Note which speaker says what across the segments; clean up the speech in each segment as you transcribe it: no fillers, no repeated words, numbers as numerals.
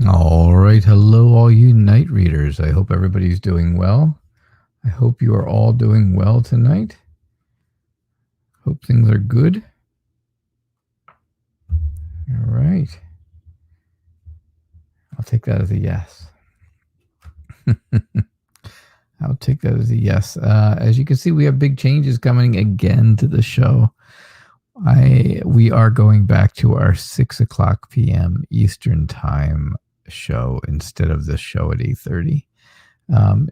Speaker 1: All right. Hello, all you night readers. I hope everybody's doing well. I hope you are all doing well tonight. Hope things are good. All right. I'll take that as a yes. I'll take that as a yes. As you can see, we have big changes coming again to the show. We are going back to our 6:00 p.m. Eastern Time show instead of this show at 8:30.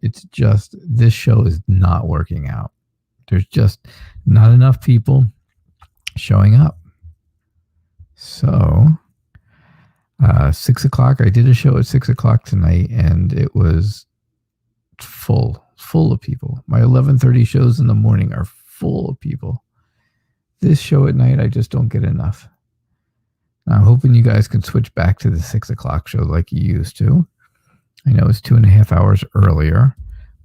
Speaker 1: It's just this show is not working out. There's just not enough people showing up. So 6:00. I did a show at 6:00 tonight, and it was full of people. My 11:30 shows in the morning are full of people. This show at night, I just don't get enough. I'm hoping you guys can switch back to the 6:00 show like you used to. I know it's 2.5 hours earlier,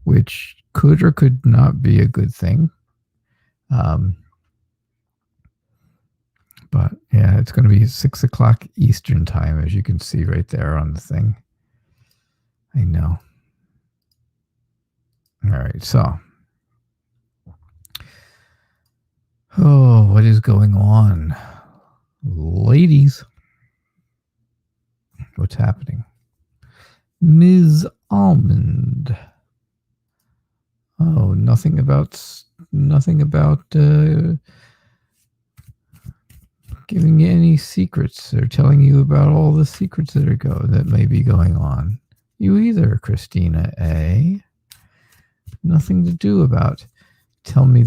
Speaker 1: which could or could not be a good thing. But yeah, it's going to be 6:00 Eastern Time, as you can see right there on the thing. I know. All right, so. Oh, what is going on? Ladies, what's happening? Ms. Almond. Oh, nothing about giving you any secrets or telling you about all the secrets that may be going on. You either, Christina A. Nothing to do about. Tell me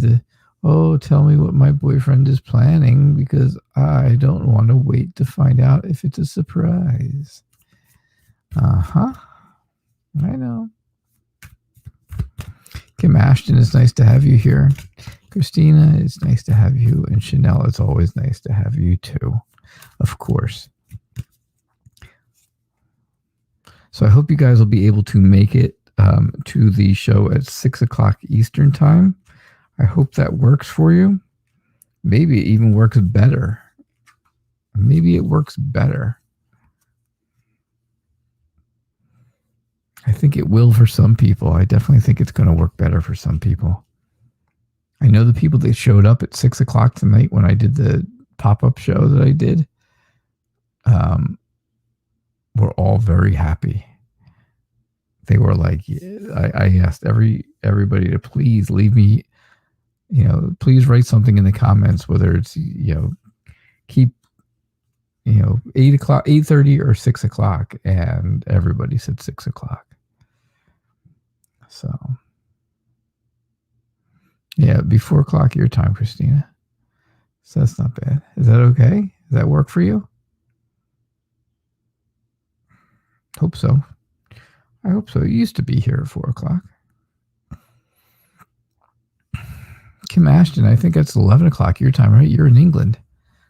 Speaker 1: what my boyfriend is planning, because I don't want to wait to find out if it's a surprise. I know. Kim Ashton, it's nice to have you here. Christina, it's nice to have you. And Chanel, it's always nice to have you too, of course. So I hope you guys will be able to make it to the show at 6:00 Eastern Time. I hope that works for you. Maybe it even works better. I think it will for some people. I definitely think it's going to work better for some people. I know the people that showed up at 6:00 tonight when I did the pop-up show that I did were all very happy. They were like, I asked everybody to please leave me, please write something in the comments, whether it's, keep, 8:30 or 6:00, and everybody said 6:00. So, yeah, be 4:00 your time, Christina. So that's not bad. Is that okay? Does that work for you? Hope so. I hope so. You used to be here at 4:00. Kim Ashton, I think it's 11:00 your time, right? You're in England.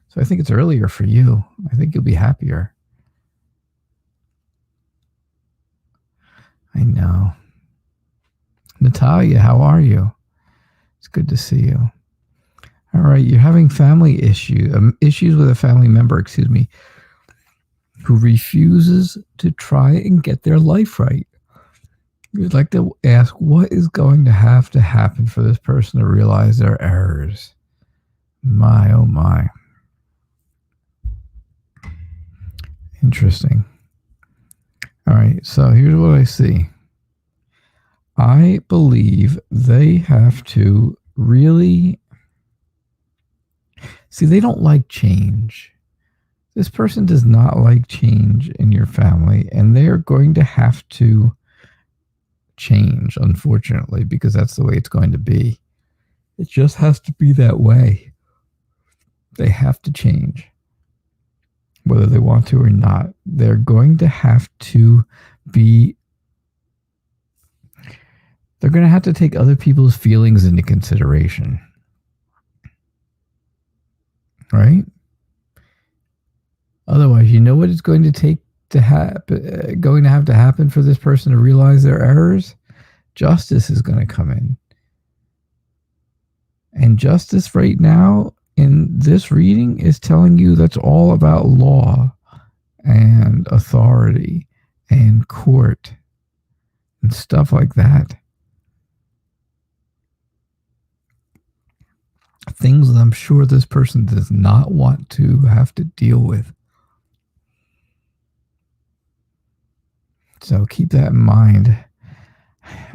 Speaker 1: So I think it's earlier for you. I think you'll be happier. I know. Natalia, how are you? It's good to see you. All right, you're having family issues with a family member, who refuses to try and get their life right. You'd like to ask, what is going to have to happen for this person to realize their errors? My, oh my. Interesting. All right, so here's what I see. I believe they have to really... See, they don't like change. This person does not like change in your family, and they're going to have to change, unfortunately, because that's the way it's going to be. It just has to be that way. They have to change, whether they want to or not. They're going to have to they're going to have to take other people's feelings into consideration. Right? Otherwise, you know what it's going to take to have to happen for this person to realize their errors? Justice is going to come in. And justice right now in this reading is telling you that's all about law and authority and court and stuff like that. Things that I'm sure this person does not want to have to deal with. So keep that in mind.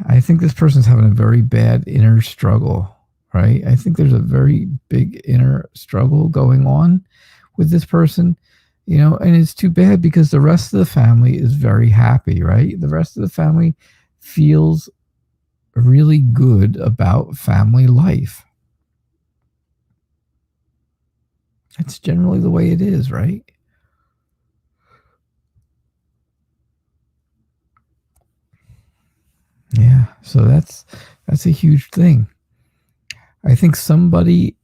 Speaker 1: I think this person's having a very bad inner struggle, right? I think there's a very big inner struggle going on with this person, and it's too bad because the rest of the family is very happy, right? The rest of the family feels really good about family life. That's generally the way it is, right? Yeah, so that's a huge thing. I think somebody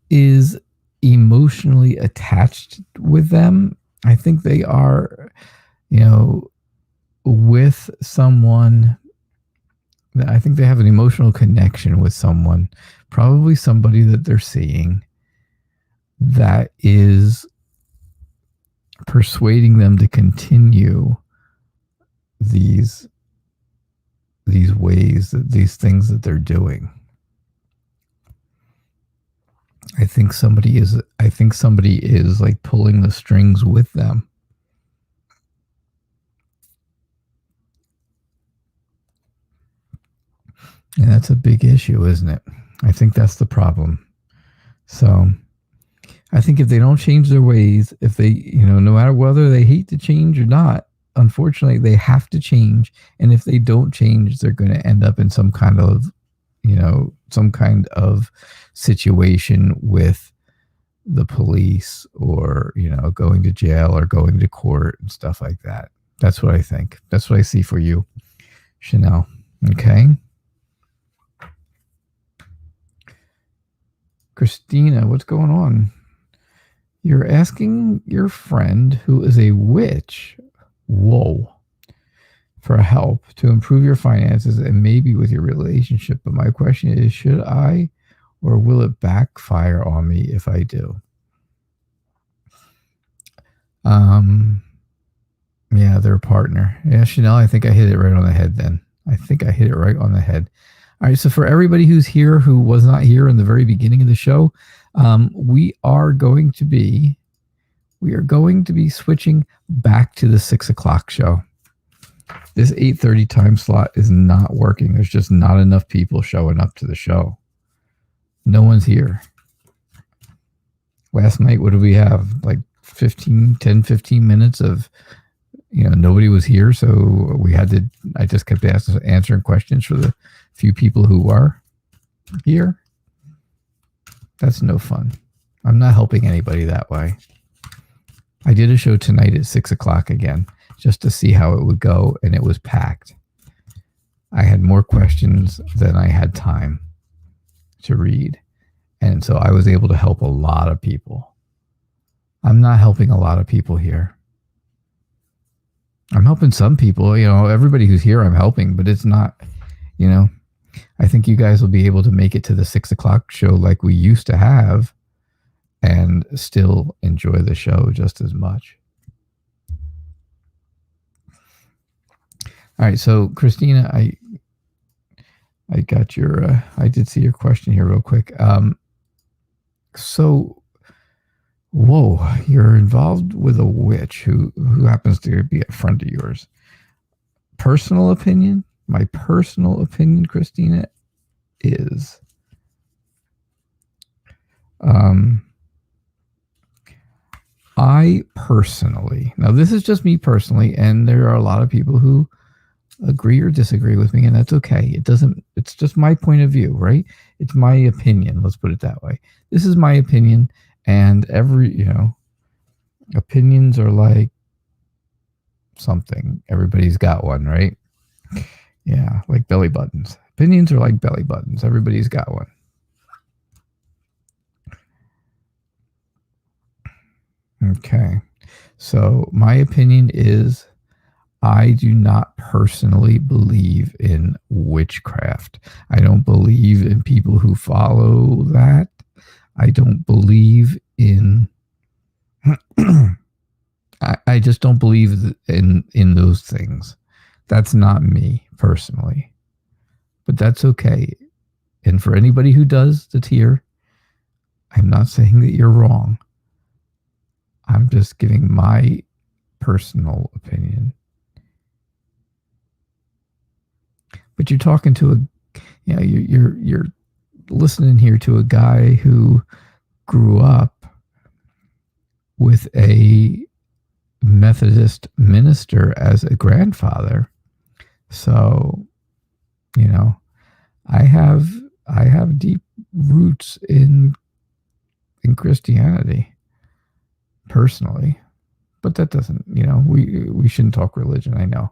Speaker 1: is emotionally attached with them. I think they are, with someone. I think they have an emotional connection with someone, probably somebody that they're seeing that is persuading them to continue these ways, these things that they're doing. I think somebody is like pulling the strings with them. And that's a big issue, isn't it? I think that's the problem. So I think if they don't change their ways, if they, no matter whether they hate to change or not, unfortunately, they have to change. And if they don't change, they're going to end up in some kind of, situation with the police or, going to jail or going to court and stuff like that. That's what I think. That's what I see for you, Chanel. Okay. Christina, what's going on? You're asking your friend who is a witch, for help to improve your finances and maybe with your relationship. But my question is, should I, or will it backfire on me if I do? Yeah, they're a partner. Yeah, Chanel, I think I hit it right on the head then. I think I hit it right on the head. All right, so for everybody who's here who was not here in the very beginning of the show, we are going to be switching back to the 6 o'clock show. This 8:30 time slot is not working. There's just not enough people showing up to the show. No one's here. Last night, what did we have? Like 15 minutes of, nobody was here. So I just kept answering questions for the few people who are here. That's no fun. I'm not helping anybody that way. I did a show tonight at 6 o'clock again, just to see how it would go, and it was packed. I had more questions than I had time to read. And so I was able to help a lot of people. I'm not helping a lot of people here. I'm helping some people, everybody who's here I'm helping, but it's not, I think you guys will be able to make it to the 6 o'clock show like we used to have and still enjoy the show just as much. All right, so Christina, I got your, I did see your question here real quick. So, you're involved with a witch who happens to be a friend of yours. Personal opinion? My personal opinion, Christina, is I personally, now this is just me personally, and there are a lot of people who agree or disagree with me, and that's okay. It's just my point of view, right? It's my opinion. Let's put it that way. This is my opinion, and opinions are like something. Everybody's got one, right? Yeah, like belly buttons. Opinions are like belly buttons. Everybody's got one. Okay. So my opinion is I do not personally believe in witchcraft. I don't believe in people who follow that. I don't believe in... I I just don't believe in those things. That's not me personally, but that's okay. And for anybody who does that's here, I'm not saying that you're wrong. I'm just giving my personal opinion. But you're talking to you're listening here to a guy who grew up with a Methodist minister as a grandfather. So, I have deep roots in Christianity personally, but that doesn't, we shouldn't talk religion. I know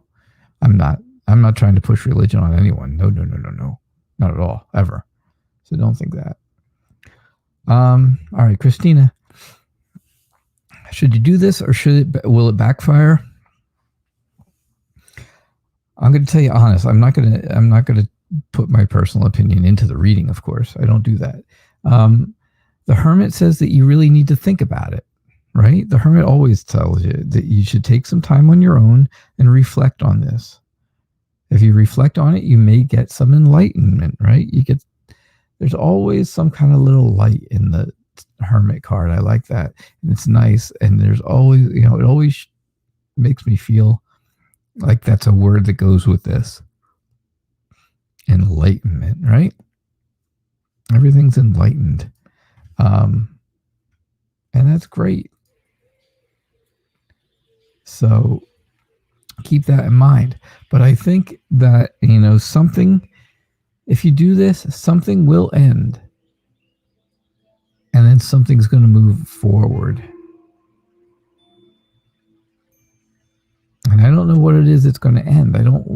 Speaker 1: I'm not trying to push religion on anyone. No, not at all, ever. So don't think that. All right, Christina, should you do this or will it backfire? I'm going to tell you honest. I'm not going to put my personal opinion into the reading. Of course, I don't do that. The Hermit says that you really need to think about it, right? The Hermit always tells you that you should take some time on your own and reflect on this. If you reflect on it, you may get some enlightenment, right? There's always some kind of little light in the Hermit card. I like that. And it's nice. And there's always, it always makes me feel like that's a word that goes with this. Enlightenment, right? Everything's enlightened. And that's great. So keep that in mind. But I think that, something, if you do this, something will end. And then something's going to move forward. And I don't know what it is that's going to end. I don't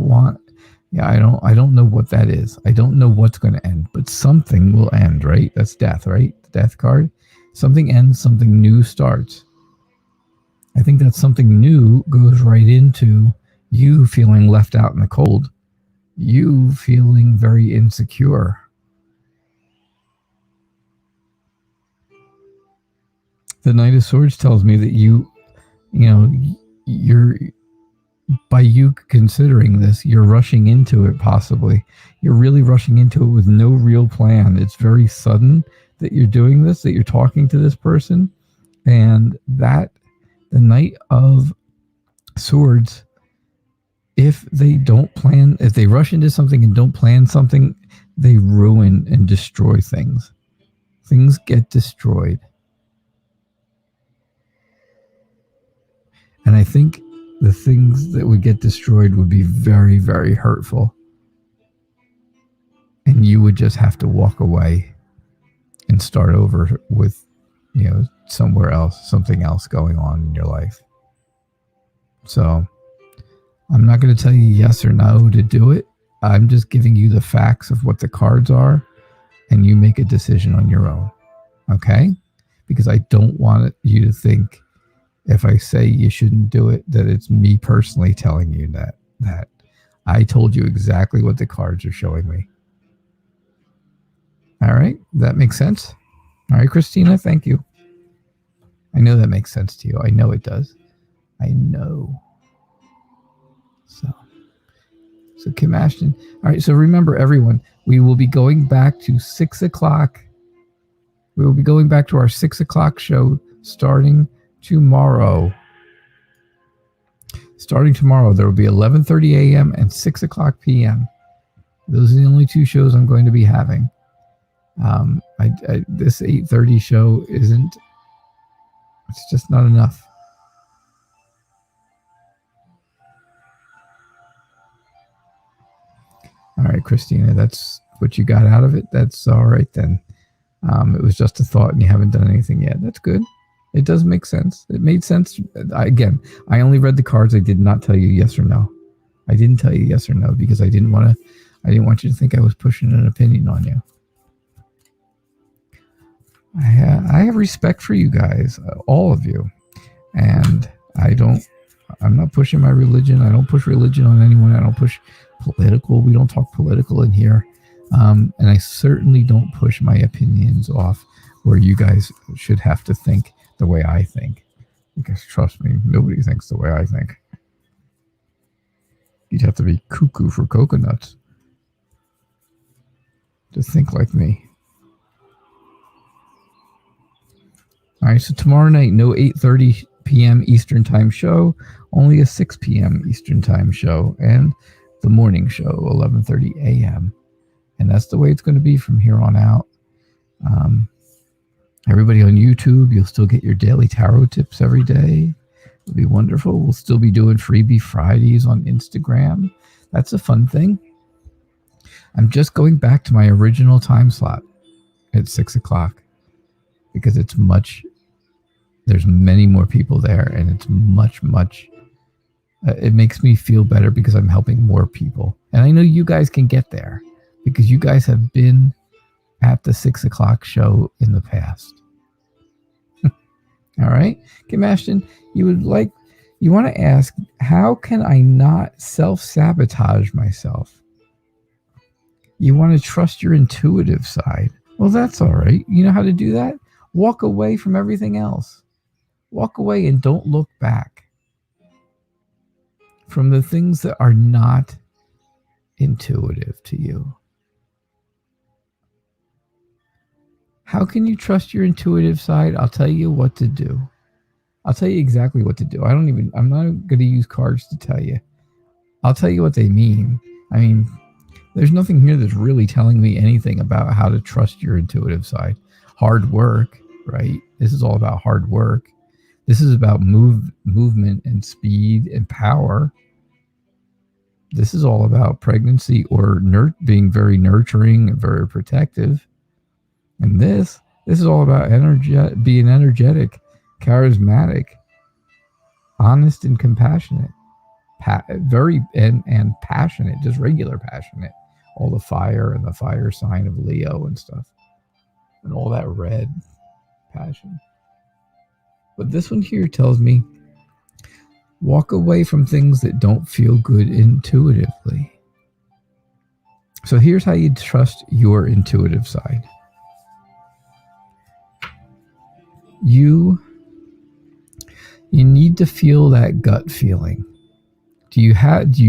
Speaker 1: know what that is. I don't know what's going to end, but something will end, right? That's death, right? The death card. Something ends, something new starts. I think that something new goes right into you feeling left out in the cold. You feeling very insecure. The Knight of Swords tells me that you're by you considering this, you're rushing into it possibly. You're really rushing into it with no real plan. It's very sudden that you're doing this, that you're talking to this person, and that the Knight of Swords, if they rush into something and don't plan something, they ruin and destroy things. Things get destroyed. And I think the things that would get destroyed would be very, very hurtful. And you would just have to walk away and start over with, somewhere else, something else going on in your life. So I'm not going to tell you yes or no to do it. I'm just giving you the facts of what the cards are, and you make a decision on your own. Okay? Because I don't want you to think, if I say you shouldn't do it, that it's me personally telling you that I told you exactly what the cards are showing me. All right, that makes sense. All right, Christina, thank you. I know that makes sense to you. I know it does. I know. So Kim Ashton. All right, so remember, everyone, we will be going back to 6 o'clock. We will be going back to our 6 o'clock show starting tomorrow. There will be 11:30 a.m. and 6 o'clock p.m. Those are the only two shows I'm going to be having. This 8:30 show isn't. It's just not enough. All right, Christina, that's what you got out of it. That's all right then. It was just a thought, and you haven't done anything yet. That's good. It does make sense. It made sense. I only read the cards. I did not tell you yes or no. I didn't tell you yes or no because I didn't want you to think I was pushing an opinion on you. I have respect for you guys, all of you. And I'm not pushing my religion. I don't push religion on anyone. I don't push political. We don't talk political in here. And I certainly don't push my opinions off where you guys should have to think the way I think. Because trust me, nobody thinks the way I think. You'd have to be cuckoo for coconuts to think like me. All right, so tomorrow night, no 8:30 p.m. Eastern Time show, only a 6 p.m. Eastern Time show, and the morning show, 11:30 a.m. And that's the way it's going to be from here on out. Everybody on YouTube, you'll still get your daily tarot tips every day. It'll be wonderful. We'll still be doing freebie Fridays on Instagram. That's a fun thing. I'm just going back to my original time slot at 6 o'clock because it's there's many more people there, and it's much, it makes me feel better because I'm helping more people. And I know you guys can get there because you guys have been at the 6 o'clock show in the past. All right, Kim Ashton, you want to ask, how can I not self-sabotage myself? You want to trust your intuitive side. Well, that's all right. You know how to do that? Walk away from everything else. Walk away and don't look back from the things that are not intuitive to you. How can you trust your intuitive side? I'll tell you what to do. I'll tell you exactly what to do. I'm not going to use cards to tell you. I'll tell you what they mean. I mean, there's nothing here that's really telling me anything about how to trust your intuitive side. Hard work, right? This is all about hard work. This is about movement and speed and power. This is all about pregnancy or being very nurturing and very protective. And this is all about being energetic, charismatic, honest and compassionate, and passionate, just regular passionate. All the fire and the fire sign of Leo and stuff, and all that red passion. But this one here tells me, walk away from things that don't feel good intuitively. So here's how you trust your intuitive side. You need to feel that gut feeling. Do you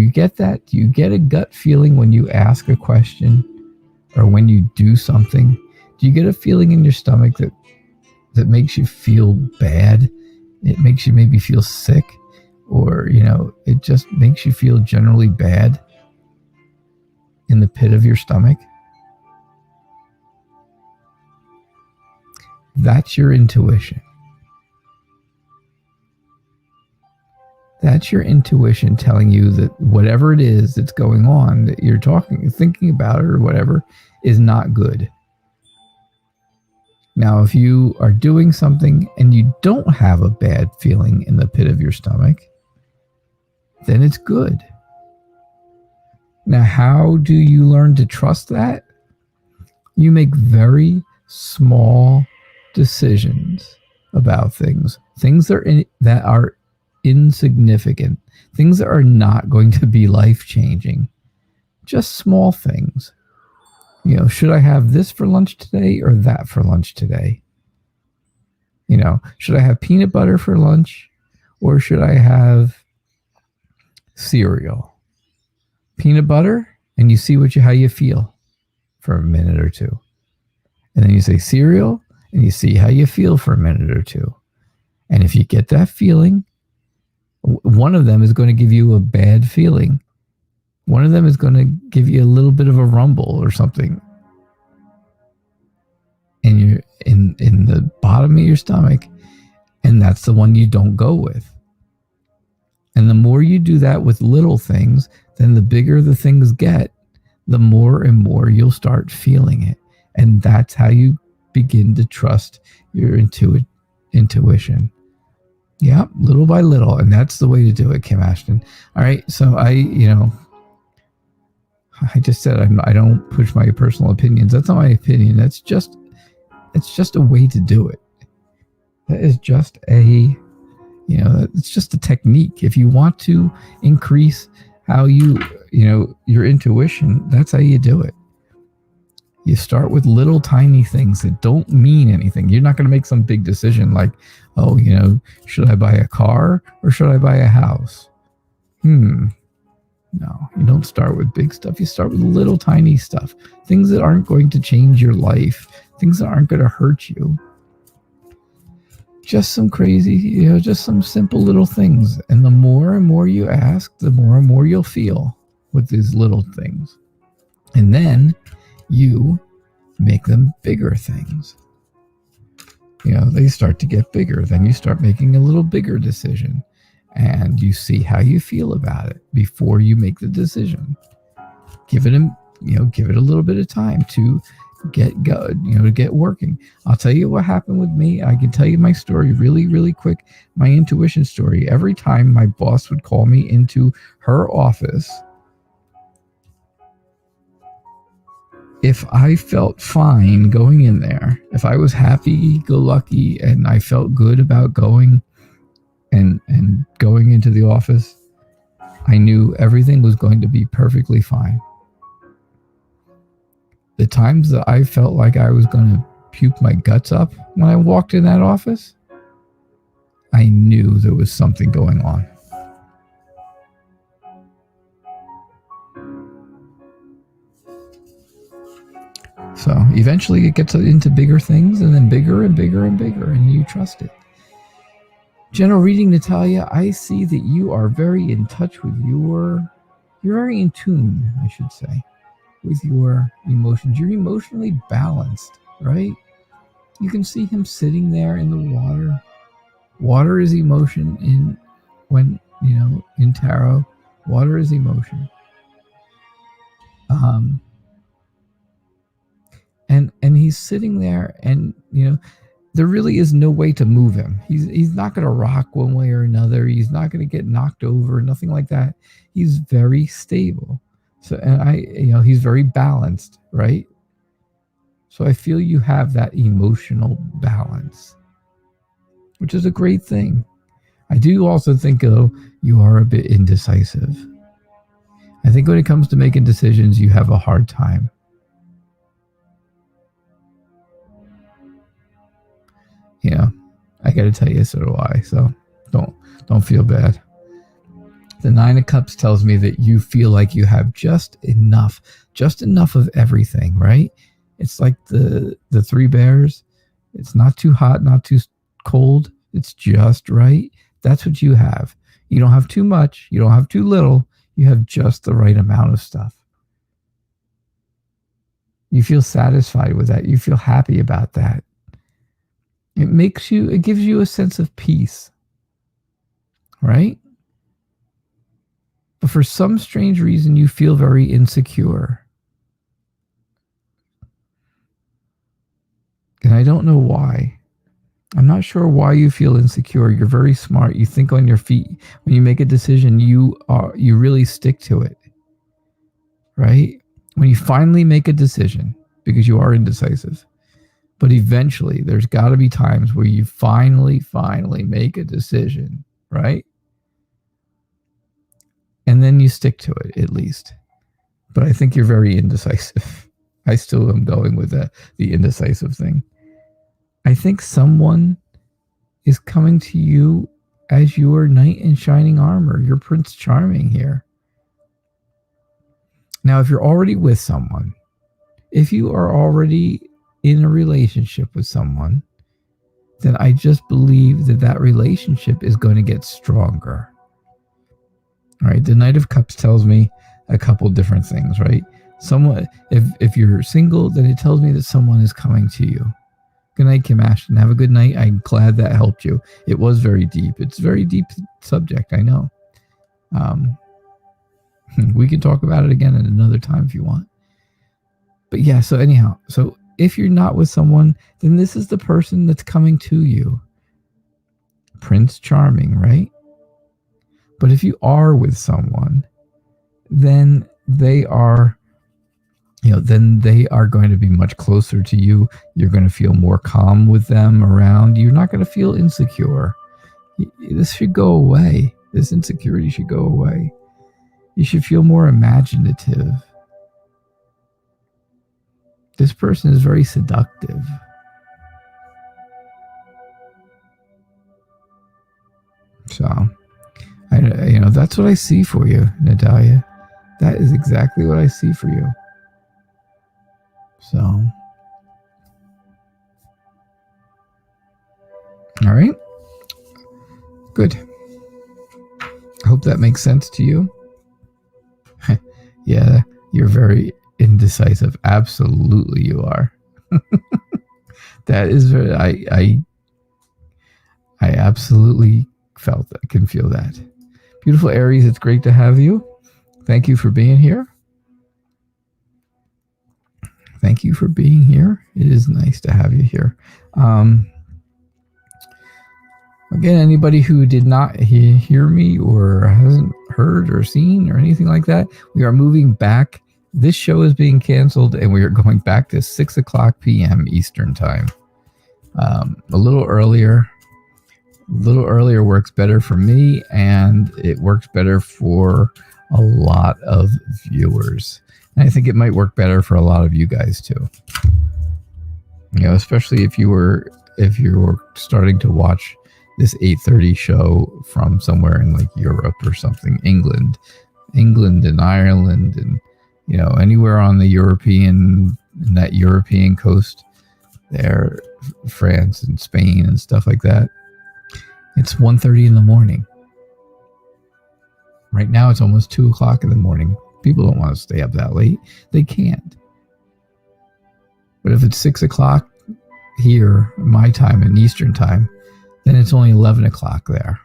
Speaker 1: get that? Do you get a gut feeling when you ask a question or when you do something? Do you get a feeling in your stomach that makes you feel bad? It makes you maybe feel sick, or, it just makes you feel generally bad in the pit of your stomach? That's your intuition. That's your intuition telling you that whatever it is that's going on, that you're thinking about it or whatever, is not good. Now, if you are doing something and you don't have a bad feeling in the pit of your stomach, then it's good. Now, how do you learn to trust that? You make very small decisions about things that are insignificant, things that are not going to be life-changing, just small things. Should I have this for lunch today or that for lunch today? Should I have peanut butter for lunch or should I have cereal? Peanut butter, and you see how you feel for a minute or two. And then you say cereal, and you see how you feel for a minute or two. And if you get that feeling, one of them is going to give you a bad feeling. One of them is going to give you a little bit of a rumble or something. And you're in the bottom of your stomach, and that's the one you don't go with. And the more you do that with little things, then the bigger the things get, the more and more you'll start feeling it. And that's how you begin to trust your intuition. Yeah, little by little. And that's the way to do it, Kim Ashton. All right. So I just said I don't push my personal opinions. That's not my opinion. It's just a way to do it. That is just it's just a technique. If you want to increase how your intuition, that's how you do it. You start with little tiny things that don't mean anything. You're not going to make some big decision like, oh, should I buy a car or should I buy a house? No, you don't start with big stuff. You start with little tiny stuff. Things that aren't going to change your life. Things that aren't going to hurt you. Just some crazy, just some simple little things. And the more and more you ask, the more and more you'll feel with these little things. And then you make them bigger things. They start to get bigger. Then you start making a little bigger decision. And you see how you feel about it before you make the decision. Give it a little bit of time to get good, to get working. I'll tell you what happened with me. I can tell you my story really, really quick. My intuition story. Every time my boss would call me into her office, if I felt fine going in there, if I was happy-go-lucky and I felt good about going and going into the office, I knew everything was going to be perfectly fine. The times that I felt like I was going to puke my guts up when I walked in that office, I knew there was something going on. So eventually it gets into bigger things and then bigger and bigger and bigger, and you trust it. General reading, Natalia, I see that you are very in touch with you're very in tune, I should say, with your emotions. You're emotionally balanced, right? You can see him sitting there in the water. Water is emotion in tarot. Water is emotion. And he's sitting there, and there really is no way to move him. He's not going to rock one way or another. He's not going to get knocked over, nothing like that. He's very stable. So, and he's very balanced, right? So I feel you have that emotional balance, which is a great thing. I do also think, though, you are a bit indecisive. I think when it comes to making decisions, you have a hard time. I got to tell you, so do I. So don't feel bad. The Nine of Cups tells me that you feel like you have just enough of everything, right? It's like the Three Bears. It's not too hot, not too cold. It's just right. That's what you have. You don't have too much. You don't have too little. You have just the right amount of stuff. You feel satisfied with that. You feel happy about that. It gives you a sense of peace, right? But for some strange reason, you feel very insecure. And I don't know why. I'm not sure why you feel insecure. You're very smart. You think on your feet. When you make a decision, you really stick to it, right? When you finally make a decision, because you are indecisive, but eventually there's got to be times where you finally make a decision, right? And then you stick to it, at least. But I think you're very indecisive. I still am going with the indecisive thing. I think someone is coming to you as your knight in shining armor, your Prince Charming here. Now, if you're already with someone, if you are already in a relationship with someone, then I just believe that relationship is going to get stronger. All right, the Knight of Cups tells me a couple different things, right? Someone, if you're single, then it tells me that someone is coming to you. Good night, Kim Ashton. Have a good night. I'm glad that helped you. It was very deep. It's a very deep subject, I know. We can talk about it again at another time if you want. But yeah, so anyhow, so if you're not with someone, then this is the person that's coming to you. Prince Charming, right? But if you are with someone, then they are going to be much closer to you. You're going to feel more calm with them around. You're not going to feel insecure. This should go away. This insecurity should go away. You should feel more imaginative. This person is very seductive. So, that's what I see for you, Natalia. That is exactly what I see for you. So, all right. Good. I hope that makes sense to you. Yeah, you're very indecisive. Absolutely, you are. That is very. I absolutely felt that. I can feel that. Beautiful Aries, it's great to have you. Thank you for being here. Thank you for being here. It is nice to have you here. Again, anybody who did not hear me or hasn't heard or seen or anything like that, we are moving back. This show is being canceled and we are going back to 6 o'clock p.m. Eastern time. A little earlier works better for me, and it works better for a lot of viewers. And I think it might work better for a lot of you guys too. Especially if you were starting to watch this 8:30 show from somewhere in like Europe or something, England and Ireland, and anywhere on the European coast there, France and Spain and stuff like that. It's 1:30 in the morning. Right now it's almost 2 o'clock in the morning. People don't want to stay up that late. They can't. But if it's 6 o'clock here, my time and Eastern time, then it's only 11 o'clock there.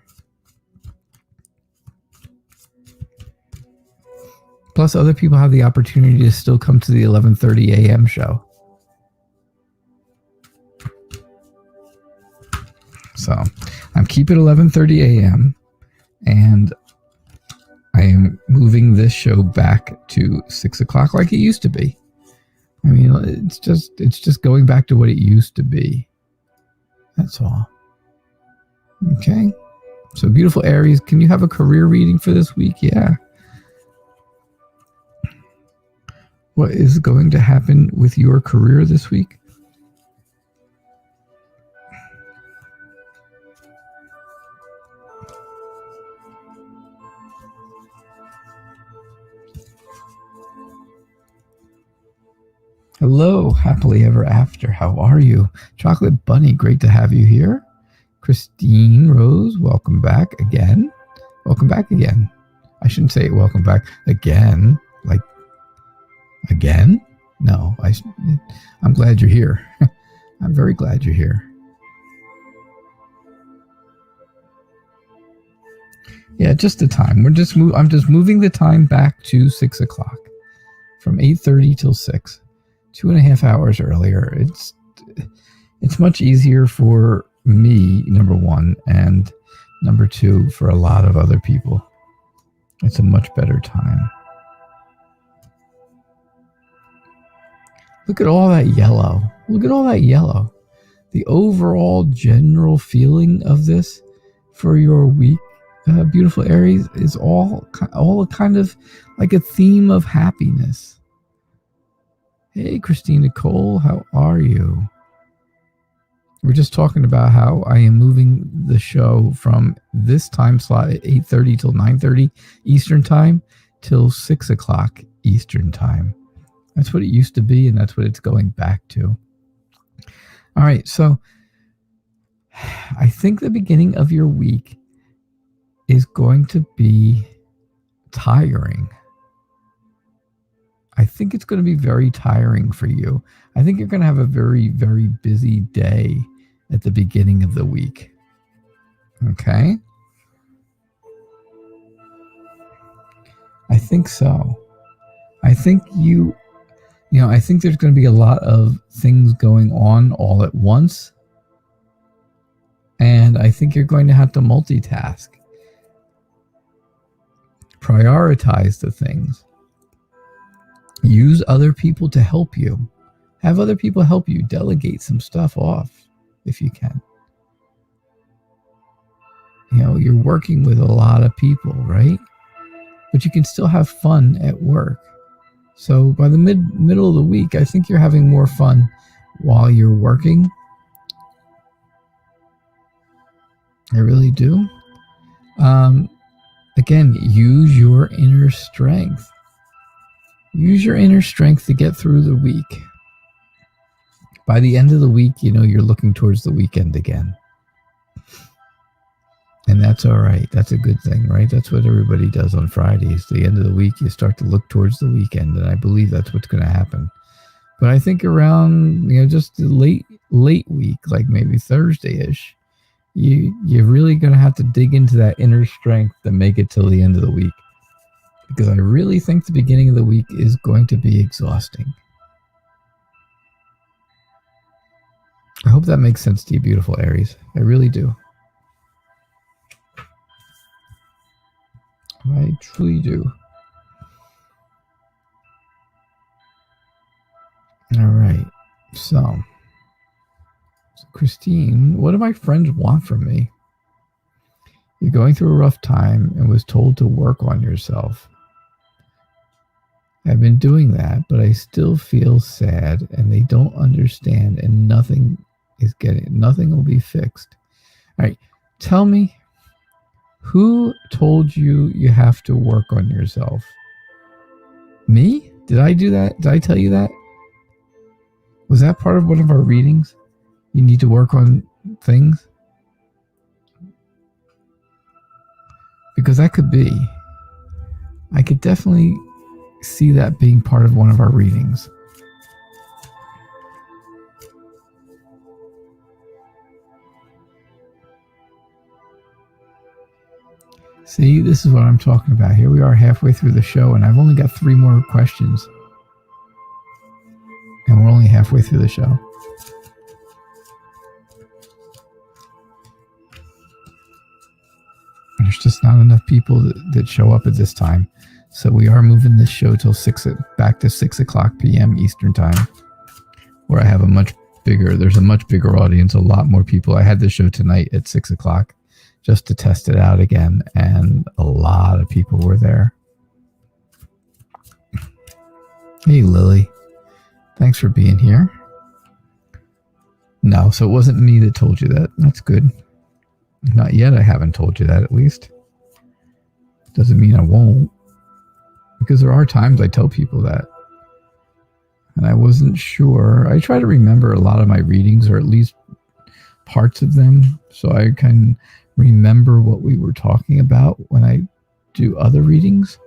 Speaker 1: Plus, other people have the opportunity to still come to the 11:30 a.m. show. So, I'm keeping 11:30 a.m. and I am moving this show back to 6 o'clock like it used to be. I mean, it's just going back to what it used to be. That's all. Okay. So, beautiful Aries, can you have a career reading for this week? Yeah. What is going to happen with your career this week? Hello, happily ever after. How are you? Chocolate Bunny, great to have you here. Christine Rose, welcome back again. Welcome back again. I shouldn't say welcome back again. Like, again? No, I'm glad you're here. I'm very glad you're here. Yeah, just the time. I'm just moving the time back to 6 o'clock. From 8:30 till 6. 2.5 hours earlier. It's much easier for me, number one, and number two, for a lot of other people. It's a much better time. Look at all that yellow. Look at all that yellow. The overall general feeling of this for your week, beautiful Aries, is all kind of like a theme of happiness. Hey, Christine Nicole, how are you? We're just talking about how I am moving the show from this time slot at 8:30 till 9:30 Eastern time till 6 o'clock Eastern time. That's what it used to be, and that's what it's going back to. All right, so I think the beginning of your week is going to be tiring. I think it's going to be very tiring for you. I think you're going to have a very, very busy day at the beginning of the week. Okay? I think so. I think I think there's going to be a lot of things going on all at once. And I think you're going to have to multitask. Prioritize the things. Use other people to help you. Have other people help you. Delegate some stuff off if you can. You're working with a lot of people, right? But you can still have fun at work. So by the middle of the week, I think you're having more fun while you're working. I really do. Again, use your inner strength. Use your inner strength to get through the week. By the end of the week, you know you're looking towards the weekend again. And that's all right. That's a good thing, right? That's what everybody does on Fridays. The end of the week, you start to look towards the weekend. And I believe that's what's going to happen. But I think around, just the late week, like maybe Thursday-ish, you're really going to have to dig into that inner strength to make it till the end of the week. Because I really think the beginning of the week is going to be exhausting. I hope that makes sense to you, beautiful Aries. I really do. I truly do. All right. So Christine, what do my friends want from me? You're going through a rough time and was told to work on yourself. I've been doing that, but I still feel sad and they don't understand and nothing will be fixed. All right. Tell me, who told you you have to work on yourself? Me? Did I do that? Did I tell you that? Was that part of one of our readings? You need to work on things? Because that could be. I could definitely see that being part of one of our readings. See, this is what I'm talking about. Here we are halfway through the show, and I've only got 3 more questions. And we're only halfway through the show. There's just not enough people that show up at this time. So we are moving this show till back to 6 o'clock p.m. Eastern time, where I have there's a much bigger audience, a lot more people. I had this show tonight at 6 o'clock just to test it out again, and a lot of people were there. Hey, Lily. Thanks for being here. No, so it wasn't me that told you that. That's good. Not yet, I haven't told you that, at least. Doesn't mean I won't. Because there are times I tell people that. And I wasn't sure. I try to remember a lot of my readings, or at least parts of them, so I can remember what we were talking about when I do other readings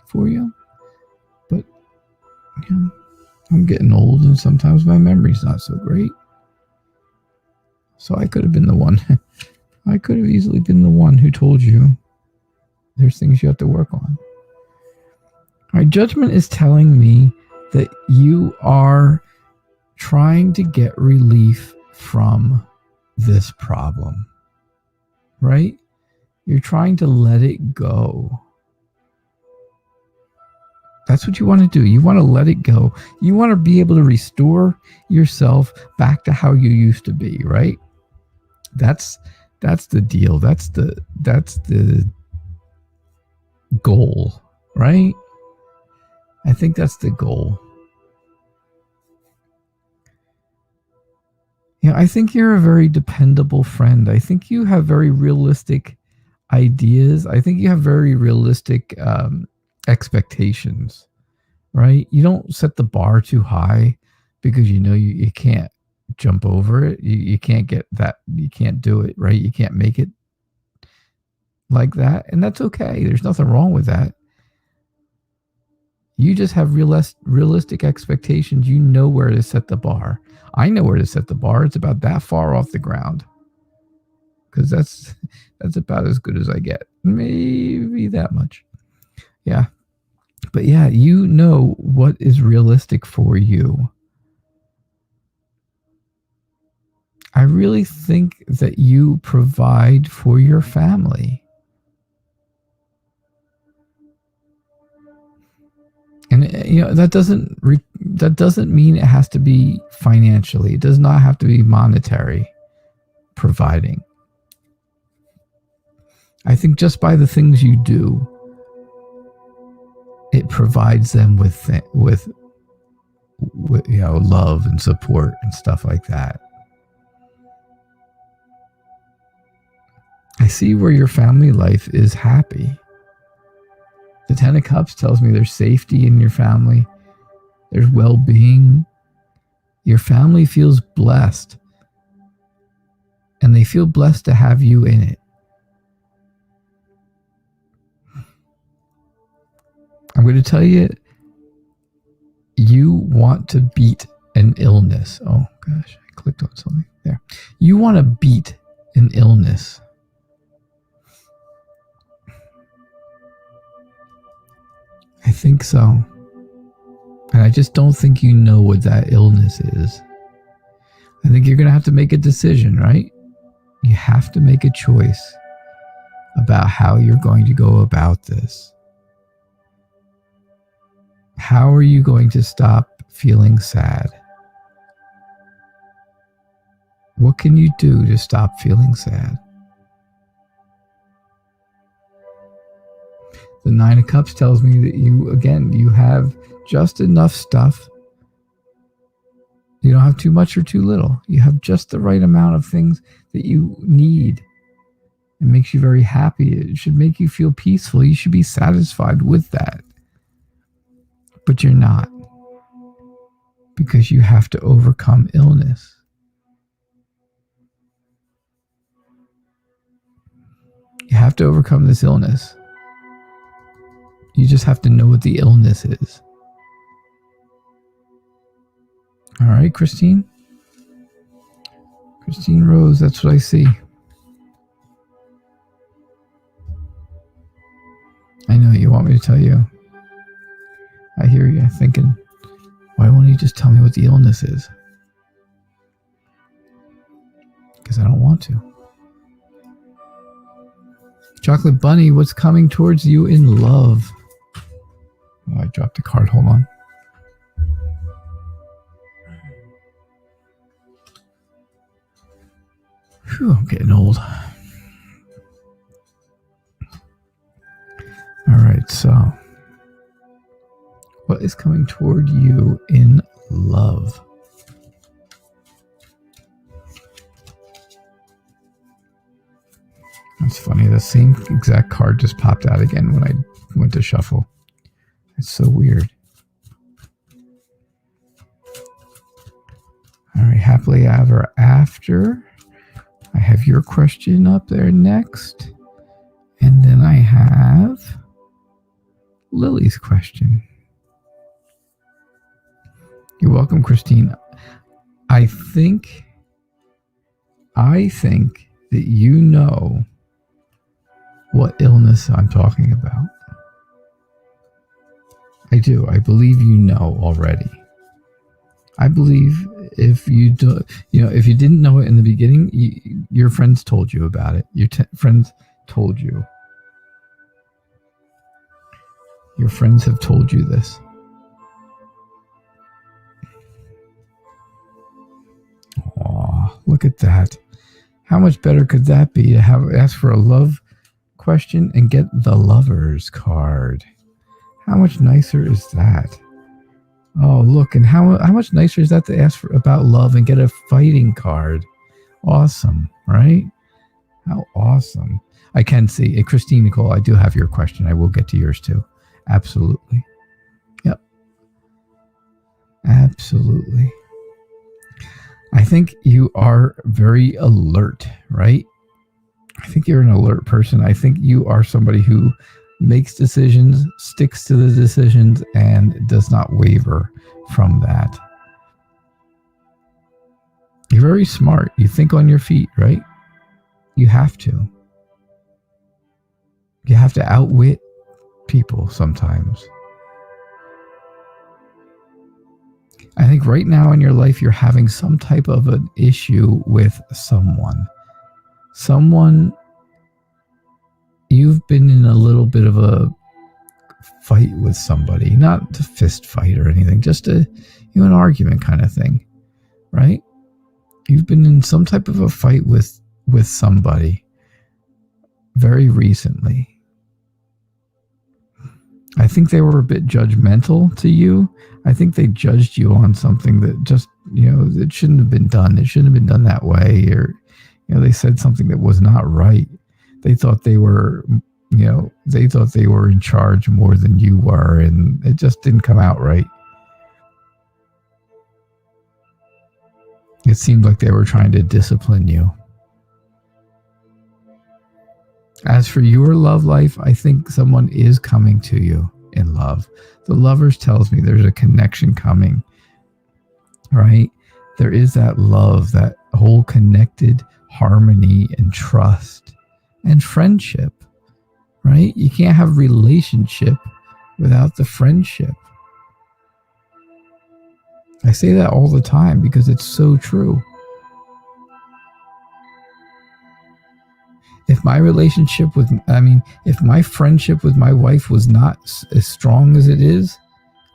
Speaker 1: for you. But, I'm getting old, and sometimes my memory's not so great. So I could have been the one. I could have easily been the one who told you there's things you have to work on. All right, judgment is telling me that you are trying to get relief from this problem, right? You're trying to let it go. That's what you want to do. You want to let it go. You want to be able to restore yourself back to how you used to be, right? That's the deal. That's the goal, right? I think that's the goal. I think you're a very dependable friend. I think you have very realistic ideas. I think you have very realistic expectations, right? You don't set the bar too high because you can't jump over it. You can't get that. You can't do it, right? You can't make it like that. And that's okay. There's nothing wrong with that. You just have realistic expectations. You know where to set the bar. I know where to set the bar. It's about that far off the ground. Because that's about as good as I get. Maybe that much. Yeah. But yeah, you know what is realistic for you. I really think that you provide for your family. And that doesn't mean it has to be financially. It does not have to be monetary providing. I think just by the things you do, it provides them with love and support and stuff like that. I see where your family life is happy. The Ten of Cups tells me there's safety in your family. There's well-being. Your family feels blessed. And they feel blessed to have you in it. I'm going to tell you, you want to beat an illness. Oh, gosh, I clicked on something there. You want to beat an illness. I think so. And I just don't think you know what that illness is. I think you're going to have to make a decision, right? You have to make a choice about how you're going to go about this. How are you going to stop feeling sad? What can you do to stop feeling sad? The Nine of Cups tells me that you have just enough stuff. You don't have too much or too little. You have just the right amount of things that you need. It makes you very happy. It should make you feel peaceful. You should be satisfied with that. But you're not. Because you have to overcome illness. You have to overcome this illness. You just have to know what the illness is. All right, Christine? Christine Rose, that's what I see. I know you want me to tell you. I hear you thinking, why won't you just tell me what the illness is? Because I don't want to. Chocolate Bunny, what's coming towards you in love? Oh, I dropped the card. Hold on. Whew, I'm getting old. All right, so what is coming toward you in love? That's funny. The same exact card just popped out again when I went to shuffle. It's so weird. All right, happily ever after. I have your question up there next. And then I have Lily's question. You're welcome, Christine. I think that you know what illness I'm talking about. I do. I believe you know already. I believe if you do, if you didn't know it in the beginning, your friends told you about it. Your friends told you. Your friends have told you this. Aw, look at that. How much better could that be to ask for a love question and get the Lovers card? How much nicer is that? Oh, look, and how much nicer is that to ask about love and get a fighting card? Awesome, right? How awesome. I can see. Christine Nicole, I do have your question. I will get to yours too. Absolutely. Yep. Absolutely. I think you are very alert, right? I think you're an alert person. I think you are somebody who makes decisions, sticks to the decisions, and does not waver from that. You're very smart. You think on your feet, right? You have to. You have to outwit people sometimes. I think right now in your life, you're having some type of an issue with someone. You've been in a little bit of a fight with somebody, not a fist fight or anything, just an argument kind of thing, right? You've been in some type of a fight with somebody very recently. I think they were a bit judgmental to you. I think they judged you on something that just, it shouldn't have been done. It shouldn't have been done that way. Or, they said something that was not right. They thought they were, they thought they were in charge more than you were, and it just didn't come out right. It seemed like they were trying to discipline you. As for your love life, I think someone is coming to you in love. The Lovers tells me there's a connection coming, right? There is that love, that whole connected harmony and trust and friendship, right? You can't have relationship without the friendship. I say that all the time because it's so true. If my if my friendship with my wife was not as strong as it is,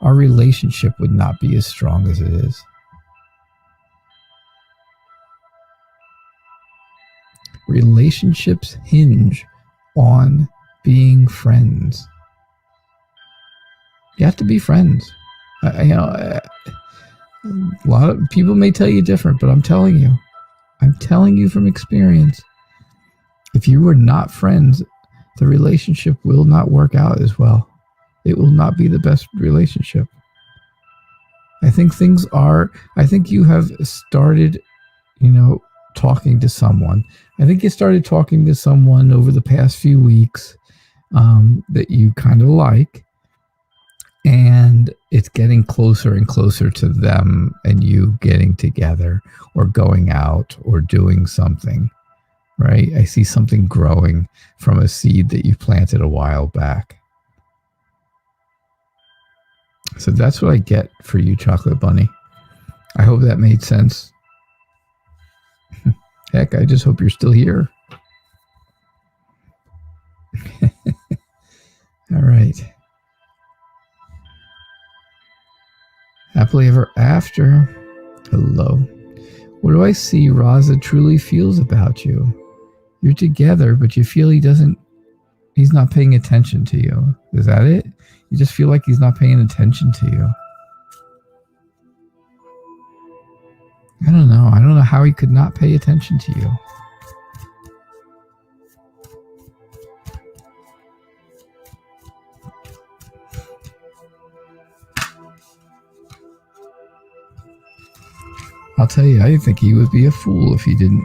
Speaker 1: our relationship would not be as strong as it is. Relationships hinge on being friends. You have to be friends. A lot of people may tell you different, but I'm telling you from experience. If you were not friends, the relationship will not work out as well. It will not be the best relationship. I think you have started, talking to someone. I think you started talking to someone over the past few weeks that you kind of like, and it's getting closer and closer to them and you getting together or going out or doing something. Right? I see something growing from a seed that you planted a while back. So that's what I get for you, Chocolate Bunny. I hope that made sense. Heck, I just hope you're still here. All right. Happily ever after. Hello. What do I see Raza truly feels about you? You're together, but you feel he's not paying attention to you. Is that it? You just feel like he's not paying attention to you. I don't know. I don't know how he could not pay attention to you. I'll tell you, I think he would be a fool if he didn't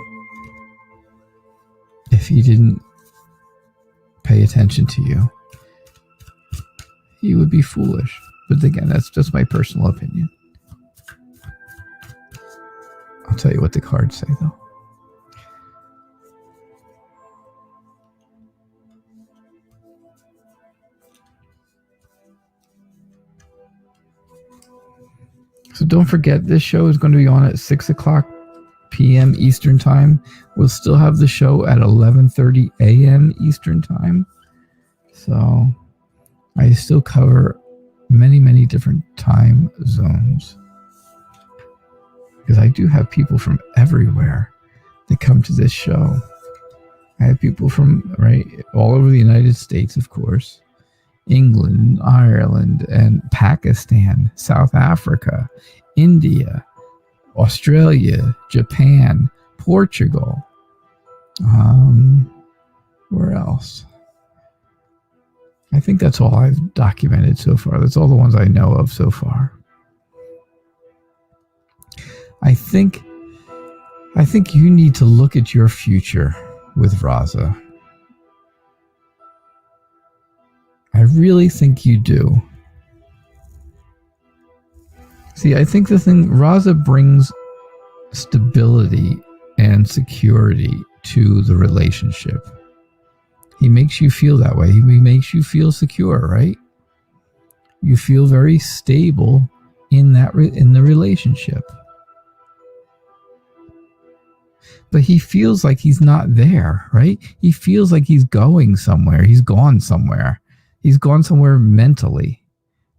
Speaker 1: pay attention to you. He would be foolish. But again, that's just my personal opinion. I'll tell you what the cards say, though. So don't forget, this show is going to be on at 6 o'clock p.m. Eastern Time. We'll still have the show at 11:30 a.m. Eastern Time. So I still cover many, many different time zones. Because I do have people from everywhere that come to this show. I have people from all over the United States, of course. England, Ireland, and Pakistan, South Africa, India, Australia, Japan, Portugal. Where else? I think that's all I've documented so far. That's all the ones I know of so far. I think you need to look at your future with Raza. I really think you do. See, I think the thing, Raza brings stability and security to the relationship. He makes you feel that way. He makes you feel secure, right? You feel very stable in the relationship. But he feels like he's not there, right? He feels like he's going somewhere. He's gone somewhere. He's gone somewhere mentally.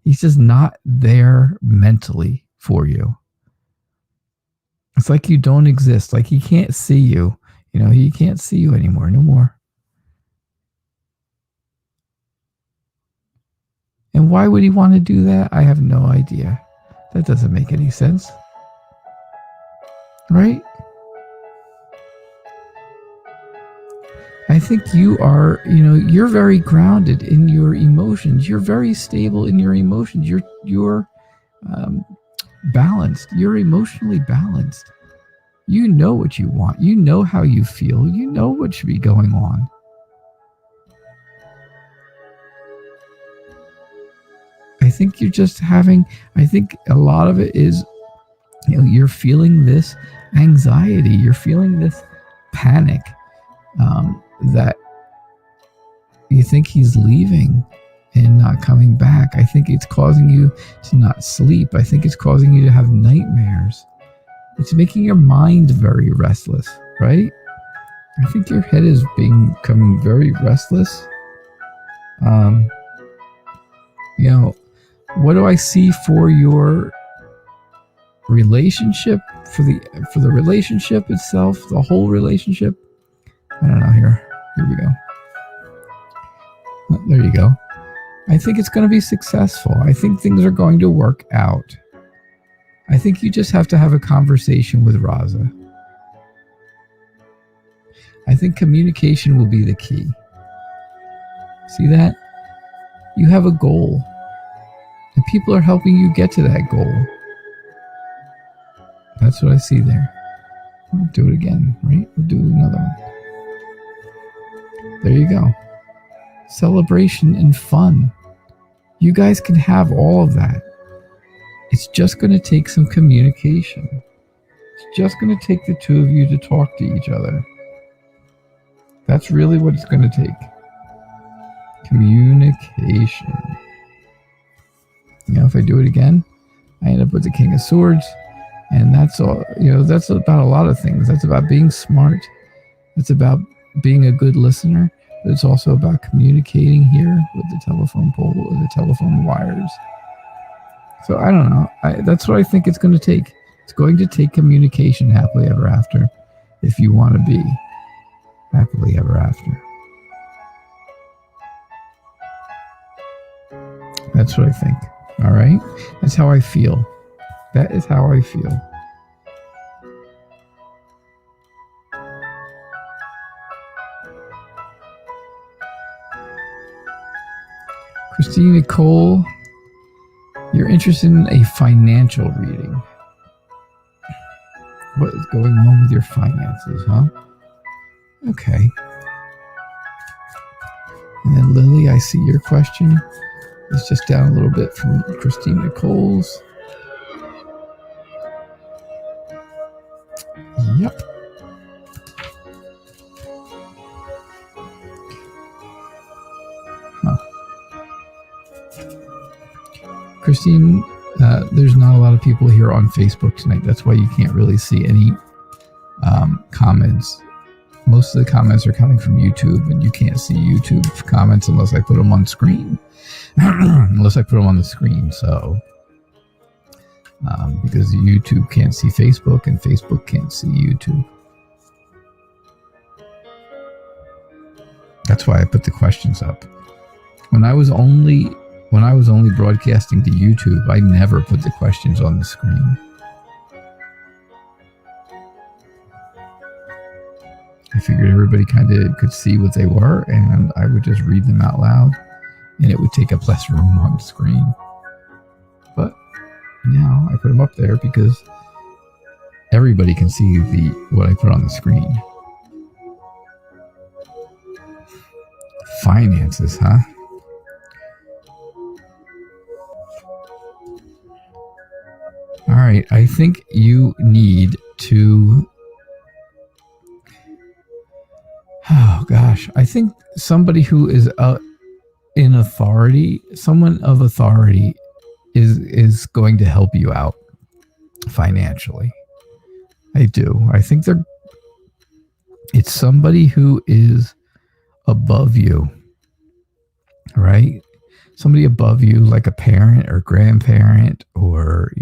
Speaker 1: He's just not there mentally for you. It's like you don't exist. Like he can't see you. He can't see you anymore. No more. And why would he want to do that? I have no idea. That doesn't make any sense. Right? I think you are, you're very grounded in your emotions. You're very stable in your emotions. You're balanced. You're emotionally balanced. You know what you want. You know how you feel. You know what should be going on. I think you're just I think a lot of it is, you're feeling this anxiety. You're feeling this panic that you think he's leaving and not coming back. I think it's causing you to not sleep. I think it's causing you to have nightmares. It's making your mind very restless, right? I think your head is becoming very restless. What do I see for your relationship, for the relationship itself, the whole relationship? I don't know. Here we go. Oh, there you go. I think it's going to be successful. I think things are going to work out. I think you just have to have a conversation with Raza. I think communication will be the key. See that? You have a goal. And people are helping you get to that goal. That's what I see there. We'll do it again, right? We'll do another one. There you go. Celebration and fun. You guys can have all of that. It's just going to take some communication. It's just going to take the two of you to talk to each other. That's really what it's going to take. Communication. If I do it again, I end up with the King of Swords. And that's all, that's about a lot of things. That's about being smart. It's about being a good listener. But it's also about communicating here with the telephone pole, or the telephone wires. So I don't know. That's what I think it's going to take. It's going to take communication happily ever after, if you want to be happily ever after. That's what I think. All right? That's how I feel. That is how I feel. Christine Nicole, you're interested in a financial reading. What is going on with your finances, huh? Okay. And then Lily, I see your question. It's just down a little bit from Christine Nicole's. Yep. Christine, there's not a lot of people here on Facebook tonight. That's why you can't really see any comments. Most of the comments are coming from YouTube, and you can't see YouTube comments unless I put them on screen. Unless I put them on the screen, so because YouTube can't see Facebook and Facebook can't see YouTube. That's why I put the questions up. When I was only broadcasting to YouTube, I never put the questions on the screen. I figured everybody kind of could see what they were, and I would just read them out loud, and it would take up less room on the screen. But now I put them up there because everybody can see what I put on the screen. Finances, huh? All right, I think you need to... Oh, gosh. I think somebody who is in authority, someone of authority, is going to help you out financially. I do. I think it's somebody who is above you, right? Somebody above you, like a parent or grandparent, or,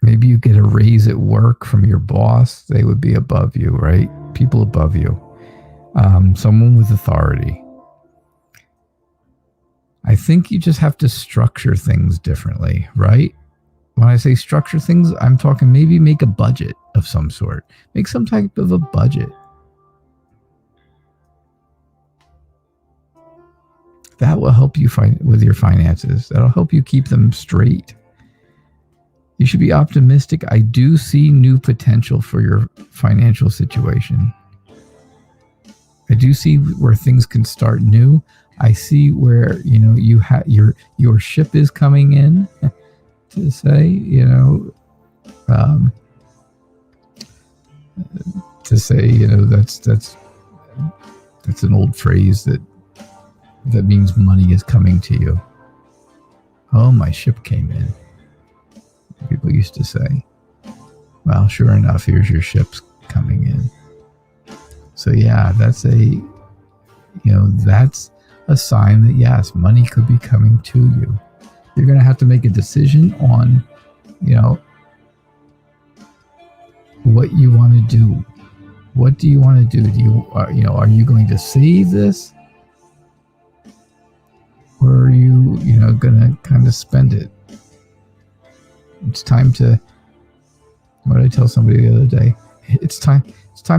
Speaker 1: maybe you get a raise at work from your boss. They would be above you, right? People above you. Someone with authority. I think you just have to structure things differently, right? When I say structure things, I'm talking maybe make a budget of some sort. Make some type of a budget. That will help you with your finances. That'll help you keep them straight. You should be optimistic. I do see new potential for your financial situation. I do see where things can start new. I see where, you have your ship is coming in to say, that's an old phrase that means money is coming to you. Oh, my ship came in. People used to say, well, sure enough, here's your ships coming in. So yeah, that's a sign that yes, money could be coming to you. You're going to have to make a decision on, what you want to do. What do you want to do? Are you going to save this? Or are you, going to kind of spend it? It's time to, what did I tell somebody the other day? It's time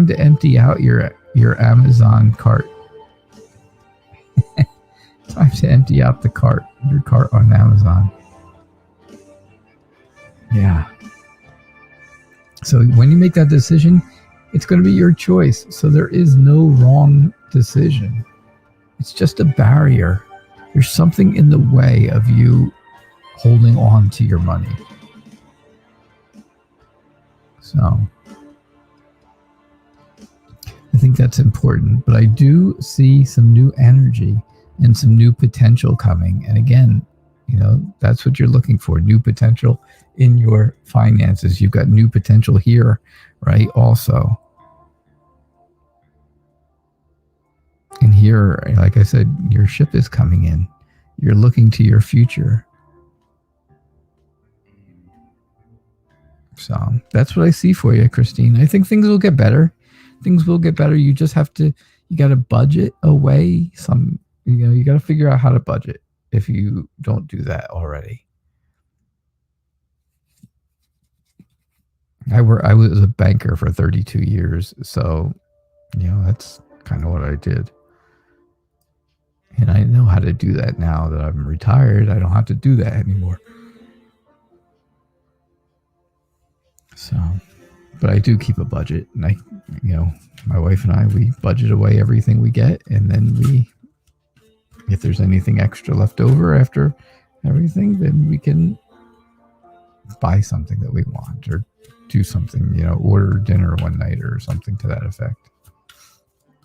Speaker 1: to empty out your Amazon cart. Time to empty out your cart on Amazon. Yeah. So when you make that decision, it's going to be your choice. So there is no wrong decision. It's just a barrier. There's something in the way of you holding on to your money. So I think that's important, but I do see some new energy and some new potential coming. And again, that's what you're looking for, new potential in your finances. You've got new potential here, right? Also. And here, like I said, your ship is coming in. You're looking to your future. So that's what I see for you, Christine. I think things will get better. Things will get better. You just have to, you got to budget away some, you got to figure out how to budget if you don't do that already. I was a banker for 32 years. So, that's kind of what I did. And I know how to do that now that I'm retired. I don't have to do that anymore. So, but I do keep a budget, and my wife and I, we budget away everything we get, and then if there's anything extra left over after everything, then we can buy something that we want or do something, order dinner one night or something to that effect.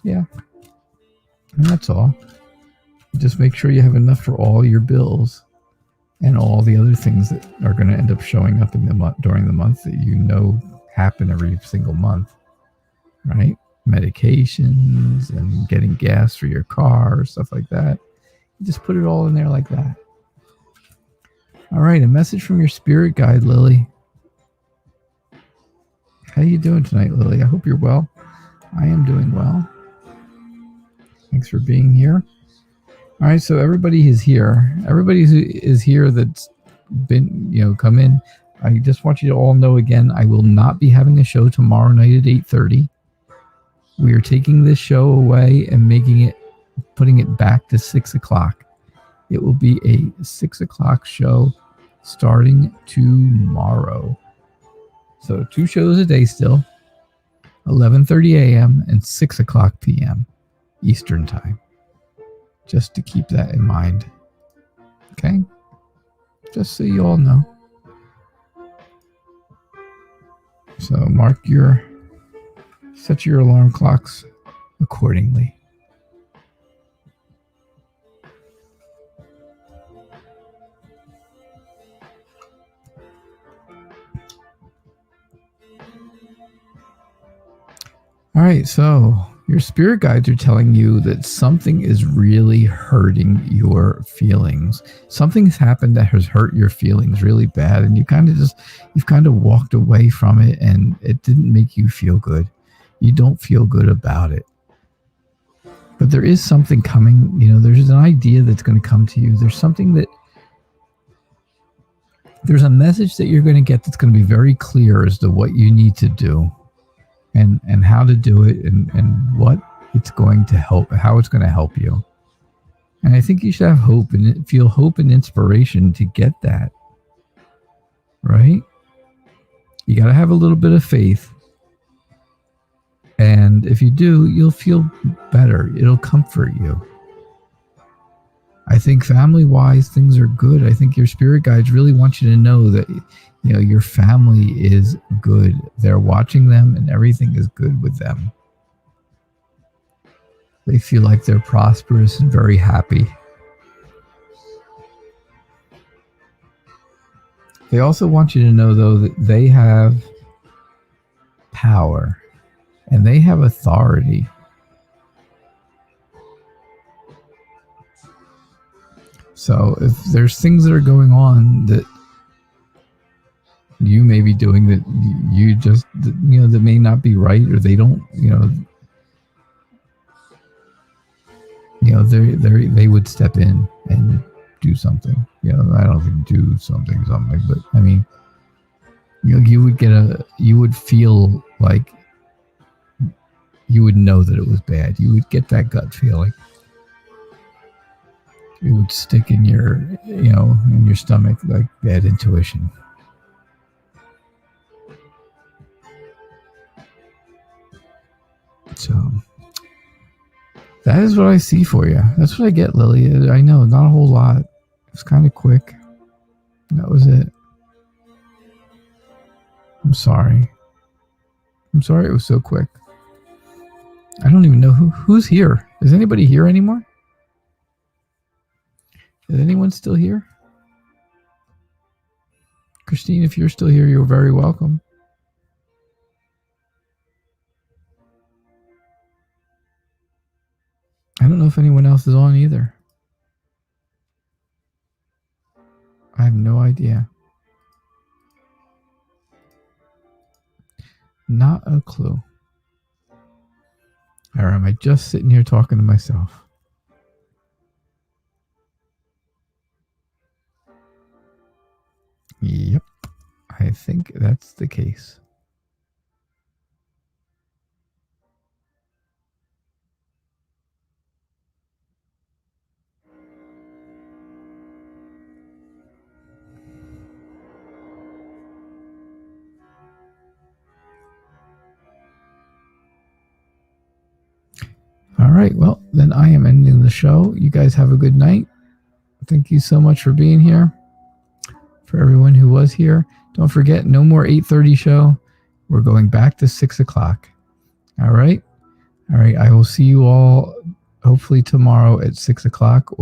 Speaker 1: Yeah. And that's all. Just make sure you have enough for all your bills and all the other things that are going to end up showing up in the during the month that happen every single month, right? Medications and getting gas for your car, stuff like that. You just put it all in there like that. All right, a message from your spirit guide, Lily. How you doing tonight, Lily? I hope you're well. I am doing well. Thanks for being here. All right, so everybody is here. Everybody who is here that's been, come in. I just want you to all know again, I will not be having a show tomorrow night at 8:30. We are taking this show away and putting it back to 6 o'clock. It will be a 6 o'clock show starting tomorrow. So 2 shows a day still, 11:30 a.m. and 6 o'clock p.m. Eastern time. Just to keep that in mind. Okay? Just so you all know. So set your alarm clocks accordingly. All right, so your spirit guides are telling you that something is really hurting your feelings. Something's happened that has hurt your feelings really bad, and you've kind of walked away from it, and it didn't make you feel good. You don't feel good about it. But there is something coming, there's an idea that's going to come to you. There's a message that you're going to get that's going to be very clear as to what you need to do and how to do it and what it's going to help, how it's going to help you. And I think you should have hope and feel hope and inspiration to get that, right? You got to have a little bit of faith. And if you do, you'll feel better. It'll comfort you. I think family-wise, things are good. I think your spirit guides really want you to know that, your family is good. They're watching them and everything is good with them. They feel like they're prosperous and very happy. They also want you to know, though, that they have power and they have authority. So if there's things that are going on that you may be doing that you just, that may not be right, or they don't, they would step in and do something. I don't think do something, but I mean, you would feel like you would know that it was bad. You would get that gut feeling. It would stick in your, in your stomach, like bad intuition. So that is what I see for you. That's what I get, Lily. I know, not a whole lot. It was kind of quick. That was it. I'm sorry it was so quick. I don't even know who's here. Is anybody here anymore? Is anyone still here? Christine, if you're still here, you're very welcome. I don't know if anyone else is on either. I have no idea. Not a clue. Or am I just sitting here talking to myself? Yep, I think that's the case. All right, well, then I am ending the show. You guys have a good night. Thank you so much for being here. For everyone who was here, don't forget, no more 8:30 show. We're going back to 6 o'clock. All right. I will see you all hopefully tomorrow at 6 o'clock or